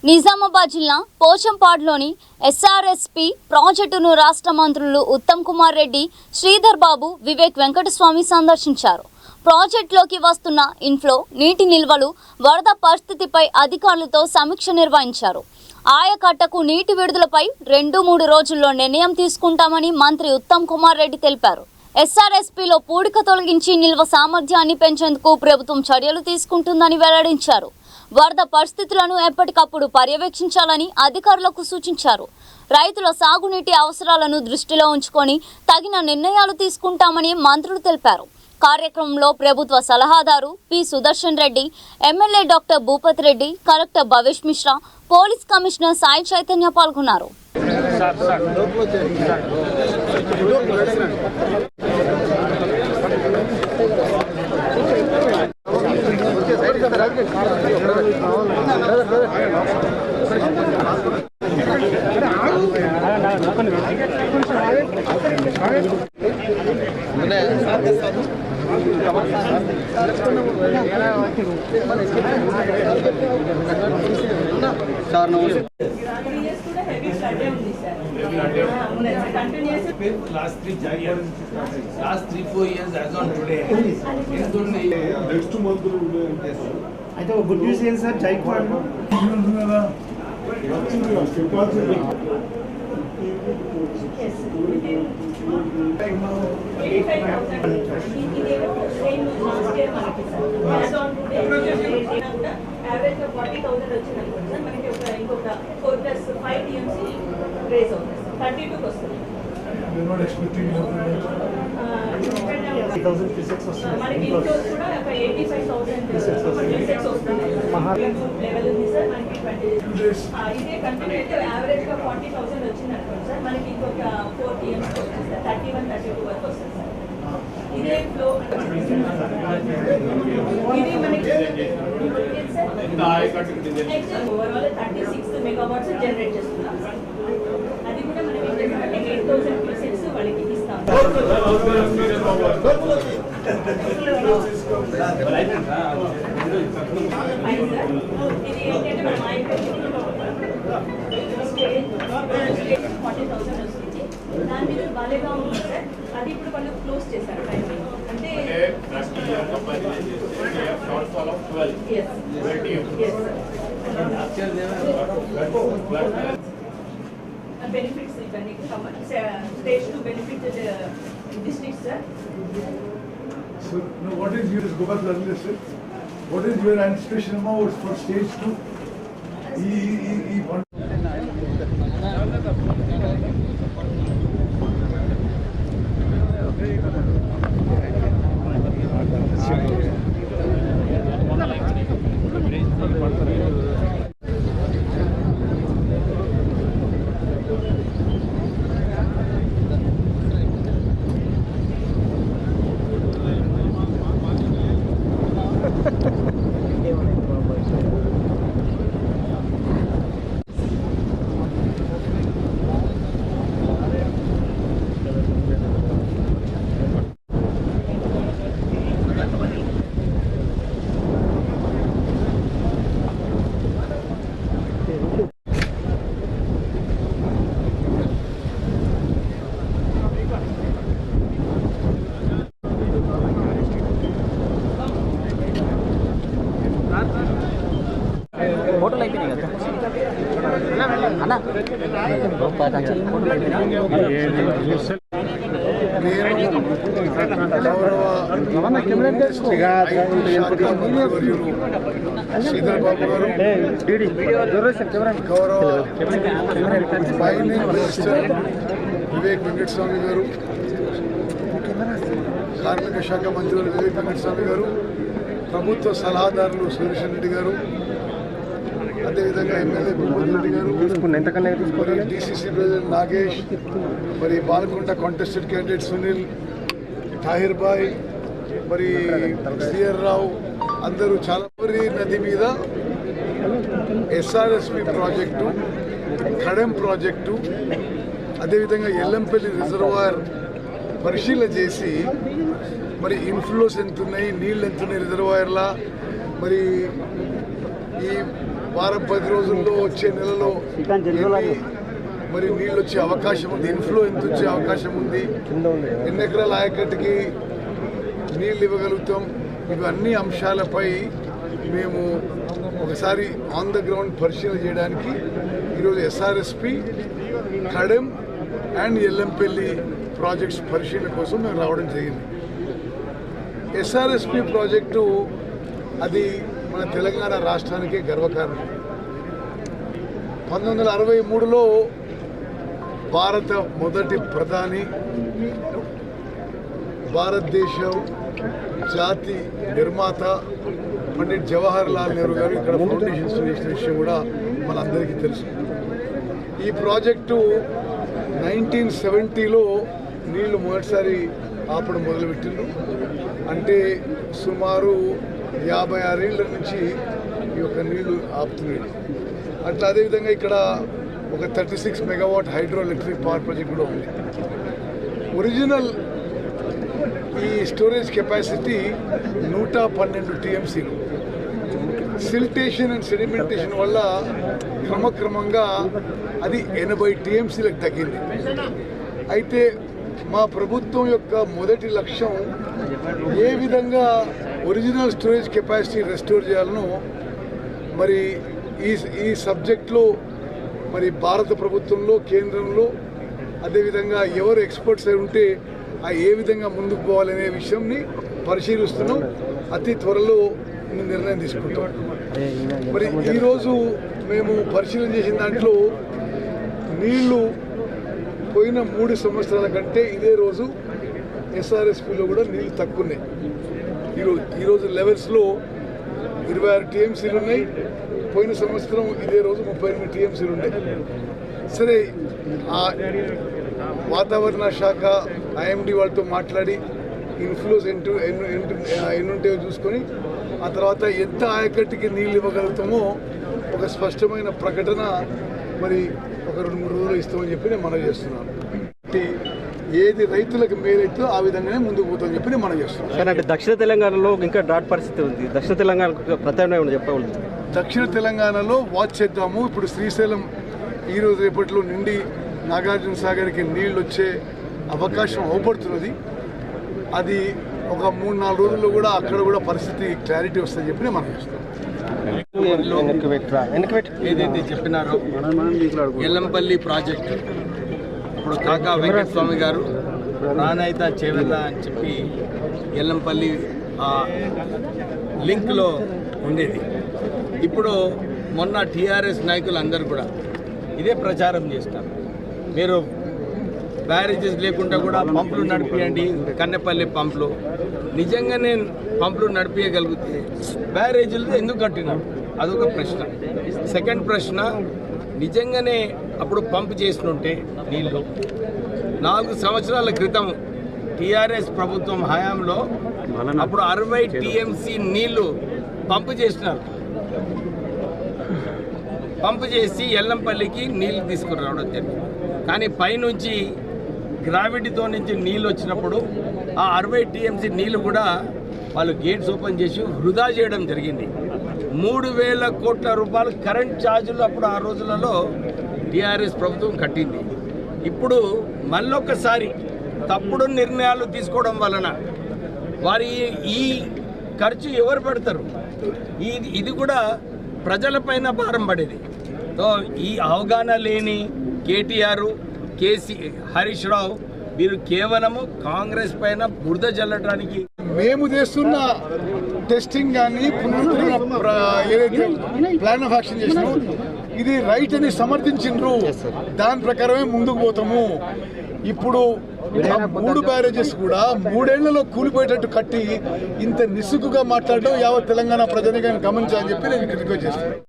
నిజామాబాద్ జిల్లా పోచంపాడులోని ఎస్ఆర్ఎస్పీ ప్రాజెక్టును రాష్ట్ర మంత్రులు ఉత్తమ్ కుమార్ రెడ్డి, శ్రీధర్ బాబు, వివేక్ వెంకటస్వామి సందర్శించారు. ప్రాజెక్టులోకి వస్తున్న ఇన్ఫ్లో, నీటి నిల్వలు, వరద పరిస్థితిపై అధికారులతో సమీక్ష నిర్వహించారు. ఆయకట్టకు నీటి విడుదలపై 2-3 రోజుల్లో నిర్ణయం తీసుకుంటామని మంత్రి ఉత్తమ్ కుమార్ రెడ్డి తెలిపారు. ఎస్ఆర్ఎస్పీలో పూడిక తొలగించి నిల్వ సామర్థ్యాన్ని పెంచేందుకు ప్రభుత్వం చర్యలు తీసుకుంటుందని వెల్లడించారు. వరద పరిస్థితులను ఎప్పటికప్పుడు పర్యవేక్షించాలని అధికారులకు సూచించారు. రైతుల సాగునీటి అవసరాలను దృష్టిలో ఉంచుకొని తగిన నిర్ణయాలు తీసుకుంటామని మంత్రులు తెలిపారు. కార్యక్రమంలో ప్రభుత్వ సలహాదారు P Sudarshan Reddy, MLA doctor Bhupathi Reddy, collector Bhavesh Mishra, police commissioner Sai Chaitanya పాల్గొన్నారు. Last 3-4 years as on today. Next month. I thought good news is that Jaipur. Average of 40,000 వచ్చిందనుకోండి సార్, మనకి ఇంకొక 4+5 TMC రేస్ అవుతుంది సార్, 32 వస్తుంది. మనకి ఇంట్లోస్ కూడా ఒక 85,000 వస్తుంది లెవెల్ ఉంది సార్. మనకి 20 ఇదే కంటిన్యూ అయితే యావరేజ్ గా 40,000 వచ్చింది అనుకోండి సార్, మనకి ఇంకొక 4 TMC వస్తుంది సార్, 31-32 వరకు వస్తుంది సార్. ఇదే ఫ్లో ఇది మనకి ఓవరాల్ 36 మెగావాట్స్ జనరేట్ చేస్తున్నాం. అది కూడా మనం ఏం చేస్తామంటే 8,000 క్యూసెక్స్ వాళ్ళకి ఇస్తాం. ఇది ఏంటంటే మనం 40,000 వస్తుంది. దాని మీద బాలేగా ఉంది సార్, అది ఇప్పుడు వాళ్ళు క్లోజ్ చేశారు టైమింగ్. అంటే బెనిఫిట్స్ ఇవన్నీ stage to benefit district sir. So, now what is your go back to earlier, sir? What is your anticipation about for stage 2? ఫోటోలు అయిపోయినాయి కదా అన్న శ్రీధర్ బాబు గారు, గౌరవ మినిస్టర్ వివేక్ వెంకటస్వామి గారు, కార్మిక శాఖ మంత్రులు వివేక్ వెంకటస్వామి గారు, ప్రభుత్వ సలహాదారులు సుదర్శన్ రెడ్డి గారు, అదేవిధంగా ఎమ్మెల్యే భూపతి రెడ్డి గారు, మరి డిసిసి ప్రెసిడెంట్ నాగేష్, మరి బాలకొండ కాంటెస్టెడ్ క్యాండిడేట్ సునీల్, తాహిర్ బాయ్, మరి సిఆర్ రావు, అందరూ చాలా. నది మీద ఎస్ఆర్ఎస్పి ప్రాజెక్టు, ఖడెం ప్రాజెక్టు, అదేవిధంగా ఎల్లంపల్లి రిజర్వాయర్ పరిశీలన చేసి మరి ఇన్ఫ్లోస్ ఎంత ఉన్నాయి, నీళ్ళు ఎంత ఉన్నాయి రిజర్వాయర్లా, మరి ఈ వారం 10 రోజుల్లో వచ్చే నెలలో మరి నీళ్ళు వచ్చే అవకాశం ఉంది, ఇన్ఫ్లో ఎంత వచ్చే అవకాశం ఉంది, ఎన్ని ఎకరాల ఆయకట్టుకి నీళ్ళు ఇవ్వగలుగుతాం, ఇవన్నీ అంశాలపై మేము ఒకసారి ఆన్ ద గ్రౌండ్ పరిశీలన చేయడానికి ఈరోజు SRSP, Kadem and Yellampalli projects పరిశీలన కోసం మేము రావడం జరిగింది. ఎస్ఆర్ఎస్పి ప్రాజెక్టు అది మన తెలంగాణ రాష్ట్రానికే గర్వకారణం. 1963లో భారత మొదటి ప్రధాని, భారతదేశం జాతి నిర్మాత పండిట్ జవహర్ లాల్ నెహ్రూ గారు ఇక్కడ ఫౌండేషన్స్ చేసిన విషయం కూడా మనందరికీ తెలుసు. ఈ ప్రాజెక్టు 1970లో నీళ్లు మొదటిసారి ఆపడం మొదలుపెట్టిండ్రు. అంటే సుమారు 56 ఏళ్ళ నుంచి ఈ యొక్క నీళ్లు ఆపుతున్నాయి. అట్లా అదేవిధంగా ఇక్కడ ఒక 36 megawatt hydro electric power project కూడా ఉంది. ఒరిజినల్ ఈ స్టోరేజ్ కెపాసిటీ 112 టీఎంసీలు. సిల్టేషన్ అండ్ సెడిమెంటేషన్ వల్ల క్రమక్రమంగా అది 80 టీఎంసీలకు తగ్గింది. అయితే మా ప్రభుత్వం యొక్క మొదటి లక్ష్యం ఏ విధంగా ఒరిజినల్ స్టోరేజ్ కెపాసిటీ రెస్టోర్ చేయాలనో మరి ఈ సబ్జెక్ట్లో మరి భారత ప్రభుత్వంలో, కేంద్రంలో, అదేవిధంగా ఎవరు ఎక్స్పర్ట్స్ అయి ఉంటే ఏ విధంగా ముందుకు పోవాలనే విషయంని పరిశీలిస్తున్నాం. అతి త్వరలో నిర్ణయం తీసుకుంటాం. మరి ఈరోజు మేము పరిశీలన చేసిన దాంట్లో నీళ్లు పోయిన 3 సంవత్సరాల కంటే ఇదే రోజు ఎస్ఆర్ఎస్పిలో కూడా నీళ్లు తక్కువ ఉన్నాయి. ఈరోజు లెవెల్స్లో 26 టీఎంసీలు ఉన్నాయి. పోయిన సంవత్సరం ఇదే రోజు 38 టీఎంసీలు ఉన్నాయి. సరే, ఆ వాతావరణ శాఖ ఐఎండి వాళ్ళతో మాట్లాడి ఇన్ఫ్లోస్ ఎన్ని ఉంటాయో చూసుకొని ఆ తర్వాత ఎంత ఆయకట్టుకి నీళ్ళు ఇవ్వగలుగుతామో ఒక స్పష్టమైన ప్రకటన మరి ఒక 2-3 రోజులు ఇస్తామని చెప్పి నేను మనవి చేస్తున్నాను. ఏది రైతులకు మేలైతే ఆ విధంగానే ముందుకు పోతామని చెప్పి నేను మనవి చేస్తున్నాను. సార్, అంటే దక్షిణ తెలంగాణలో ఇంకా డ్రాట్ పరిస్థితి ఉంది. దక్షిణ తెలంగాణకు ప్రత్యామ్నాయం చెప్పగలరు? దక్షిణ తెలంగాణలో వాచ్ చేద్దాము. ఇప్పుడు శ్రీశైలం ఈరోజు రేపట్లో నిండి నాగార్జున సాగర్కి నీళ్ళు వచ్చే అవకాశం అవపడుతున్నది. అది ఒక 3-4 రోజుల్లో కూడా అక్కడ కూడా పరిస్థితి క్లారిటీ వస్తుందని చెప్పి మనం చేస్తాం. ఏదైతే చెప్పినారో ఎల్లంపల్లి ప్రాజెక్టు ఇప్పుడు కాకా వెంకటస్వామి గారు ప్రాణాయిత చేవెళ్ళ అని చెప్పి ఎల్లంపల్లి లింక్లో ఉండేది. ఇప్పుడు మొన్న టీఆర్ఎస్ నాయకులు అందరూ కూడా ఇదే ప్రచారం చేస్తారు. మీరు బ్యారేజెస్ లేకుండా కూడా పంపులు నడిపియండి, కన్నెపల్లి పంపులు. నిజంగానే పంపులు నడిపించగలిగితే బ్యారేజీలు ఎందుకు కట్టినారు? అదొక ప్రశ్న. సెకండ్ ప్రశ్న, నిజంగానే అప్పుడు పంపు చేసినుంటే నీళ్ళు 4 సంవత్సరాల క్రితం టీఆర్ఎస్ ప్రభుత్వం హయాంలో అప్పుడు 60 టీఎంసీ నీళ్లు పంపు చేసినారు. పంపు చేసి ఎల్లంపల్లికి నీళ్లు తీసుకురావడం జరిగింది. కానీ పైనుంచి గ్రావిటీతో నుంచి నీళ్ళు వచ్చినప్పుడు ఆ 60 టీఎంసీ నీళ్లు కూడా వాళ్ళు గేట్స్ ఓపెన్ చేసి వృధా చేయడం జరిగింది. 3,000 కోట్ల రూపాయలు కరెంట్ ఛార్జీలు అప్పుడు ఆ రోజులలో టీఆర్ఎస్ ప్రభుత్వం కట్టింది. ఇప్పుడు మళ్ళొక్కసారి తప్పుడు నిర్ణయాలు తీసుకోవడం వలన వారి ఈ ఖర్చు ఎవరు పెడతారు? ఇది కూడా ప్రజలపైన భారం పడేది. సో ఈ అవగాహన లేని కేటీఆర్, హరీష్ రావు వీరు కేవలము కాంగ్రెస్ పైన బురద జల్లడానికి మేము చేస్తున్న టెస్టింగ్ కానీ ఏదైతే ప్లాన్ ఆఫ్ యాక్షన్ చేసినామో ఇది రైట్ అని సమర్థించిండ్రు. దాని ప్రకారమే ముందుకు పోతాము. ఇప్పుడు 3 బ్యారేజెస్ కూడా 3 ఏళ్లలో కూలిపోయేటట్టు కట్టి ఇంత నిస్సుకుగా మాట్లాడడం యావత్ తెలంగాణ ప్రజని గమనించాలని చెప్పి నేను రిక్వెస్ట్ చేస్తాను.